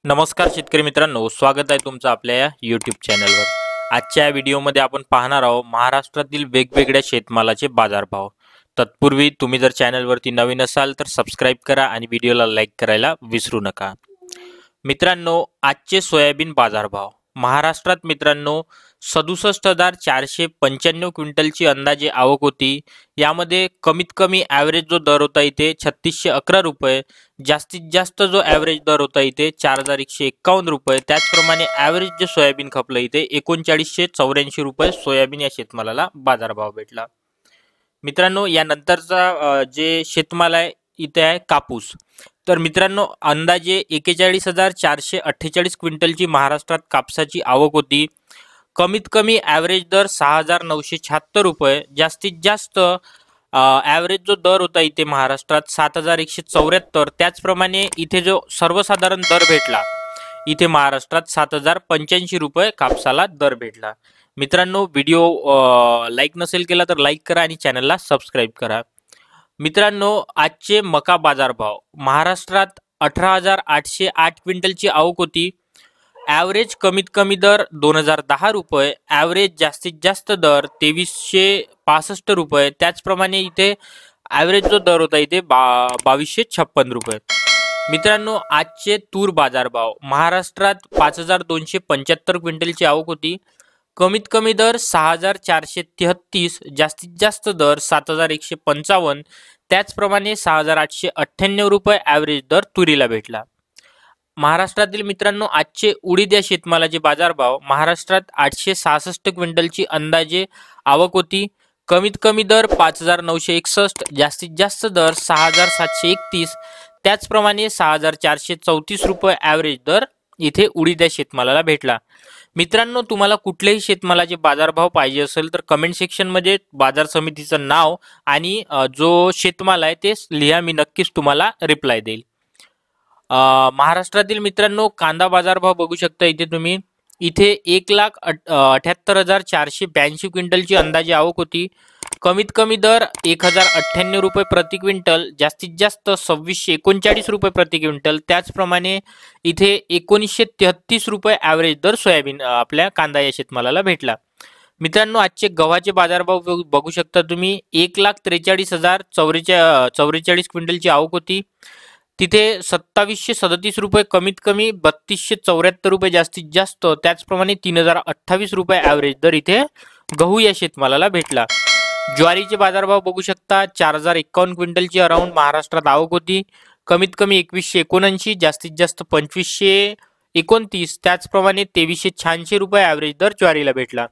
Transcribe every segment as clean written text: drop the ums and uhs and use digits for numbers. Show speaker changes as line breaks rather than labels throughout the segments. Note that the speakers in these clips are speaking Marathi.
नमस्कार शेतकरी मित्रांनो, स्वागत आहे तुमचं आपल्या या यूट्यूब चॅनलवर। आजच्या व्हिडिओमध्ये आपण पाहणार आहोत महाराष्ट्रातील वेगवेगळ्या शेतमालाचे बाजारभाव। तत्पूर्वी तुम्ही जर चॅनलवरती नवीन असाल तर सबस्क्राइब करा आणि व्हिडिओला लाईक करायला विसरू नका। मित्रांनो, आजचे सोयाबीन बाजारभाव महाराष्ट्रात मित्रांनो 67,495 क्विंटलची अंदाजे आवक होती। यामध्ये कमीत कमी ॲव्हरेज जो दर होता इथे 3611 रुपये, जास्तीत जास्त जो ॲव्हरेज दर होता इथे 4151 रुपये। त्याचप्रमाणे ॲव्हरेज जे सोयाबीन खपलं इथे 3984 रुपये सोयाबीन या शेतमालाला बाजारभाव भेटला। मित्रांनो, यानंतरचा जे शेतमाल आहे इथे आहे कापूस। तर मित्रांनो, अंदाजे 41,448 क्विंटलची महाराष्ट्रात कापसाची आवक होती। कमीत कमी ॲव्हरेज दर 6,976 रुपये, जास्तीत जास्त ॲव्हरेज जो दर होता इथे महाराष्ट्रात 7,174। त्याचप्रमाणे इथे जो सर्वसाधारण दर भेटला इथे महाराष्ट्रात 7,085 रुपये कापसाला दर भेटला। मित्रांनो, व्हिडिओ लाईक नसेल केला तर लाईक करा आणि चॅनलला सबस्क्राईब करा। मित्रांनो, आजचे मका बाजारभाव महाराष्ट्रात 18,808 क्विंटलची आवक होती। ॲव्हरेज कमीत कमी दर 2,010 रुपये, ॲव्हरेज जास्तीत जास्त दर 2,365 रुपये। त्याचप्रमाणे इथे ॲव्हरेज जो दर होता इथे 2,256 रुपये। मित्रांनो, आजचे तूर बाजारभाव महाराष्ट्रात 5,275 क्विंटलची आवक होती। कमीत कमी दर 6,433, जास्तीत जास्त दर 7,155। त्याचप्रमाणे 6,898 रुपये ॲव्हरेज दर तुरीला भेटला। महाराष्ट्रातील मित्रांनो, आजचे उडीद या शेतमालाचे बाजारभाव महाराष्ट्रात 866 क्विंटलची अंदाजे आवक होती। कमीत कमी दर 5,961, जास्तीत जास्त दर 6,731। त्याचप्रमाणे 6,434 रुपये ॲव्हरेज दर इथे उडीद या शेतमालाला भेटला। मित्रांनो, तुम्हाला कुठल्याही शेतमालाचे बाजारभाव पाहिजे असेल तर कमेंट सेक्शनमध्ये बाजार समितीचं नाव आणि जो शेतमाल आहे ते लिहा, मी नक्कीच तुम्हाला रिप्लाय देईल। महाराष्ट्रातील मित्रांनो, कांदा बाजारभाव बघू शकता इथे तुम्ही। इथे 1,78,482 क्विंटलची अंदाजे आवक होती। कमीत कमी दर 1,098 रुपये प्रति क्विंटल, जास्तीत जास्त 2,639 रुपये प्रति क्विंटल। त्याचप्रमाणे इथे 1,933 रुपये ॲव्हरेज दर सोयाबीन आपल्या कांदा या शेतमालाला भेटला। मित्रांनो, आजचे गव्हाचे बाजारभाव बघू शकता तुम्ही। 1,43,044 क्विंटलची आवक होती। तिथे 2,737 रुपये कमीत कमी, 3,274 रुपये जास्तीत जास्त। त्याचप्रमाणे 3,028 रुपये ॲव्हरेज दर इथे गहू या शेतमालाला भेटला। ज्वारीचे बाजारभाव बघू शकता। 4,051 क्विंटलची अराउंड महाराष्ट्रात आवक होती। कमीत कमी 2,179, जास्तीत जास्त 2,529। त्याचप्रमाणे 2,386 रुपये ॲव्हरेज दर ज्वारीला भेटला।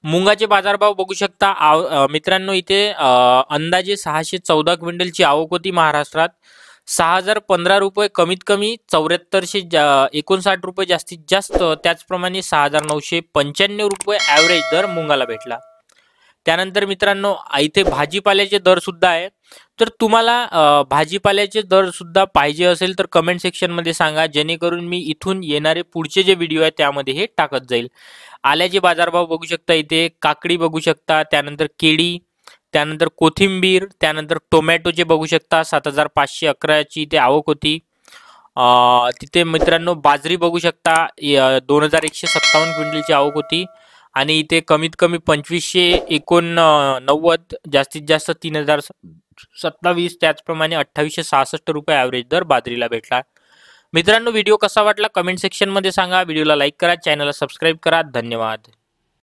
मुंगाचे बाजारभाव बघू शकता। मित्रांनो, इथे अंदाजे 614 क्विंटलची आवक होती महाराष्ट्रात। 6,015 रुपये कमीत कमी, 7,459 रुपये जास्तीत जास्त। त्याचप्रमाणे 6,995 रुपये ॲव्हरेज दर मुंगाला भेटला। त्यानंतर मित्रांनो, इथे भाजीपाल्याचे दर सुद्धा आहे। तर तुम्हाला भाजीपाल्याचे दर सुद्धा पाहिजे असेल तर कमेंट सेक्शनमध्ये सांगा, जेणेकरून मी इथून येणारे पुढचे जे व्हिडिओ आहेत त्यामध्ये हे टाकत जाईल। आल्याचे बाजारभाव बघू शकता इथे। काकडी बघू शकता, त्यानंतर केळी, त्यानंतर कोथिंबीर, त्यानंतर टोमॅटोचे बघू शकता। 7,511ची इथे आवक होती। तिथे मित्रांनो बाजरी बघू शकता, 2,157 क्विंटलची आवक होती। आणि इथे कमीत कमी 2,589, जास्तीत जास्त 3,027। त्याचप्रमाणे 2,866 रुपये ॲव्हरेज दर बाजरीला भेटला। मित्रांनो, व्हिडिओ कसा वाटला कमेंट सेक्शनमध्ये सांगा। व्हिडिओला लाईक करा, चॅनलला सबस्क्राईब करा। धन्यवाद।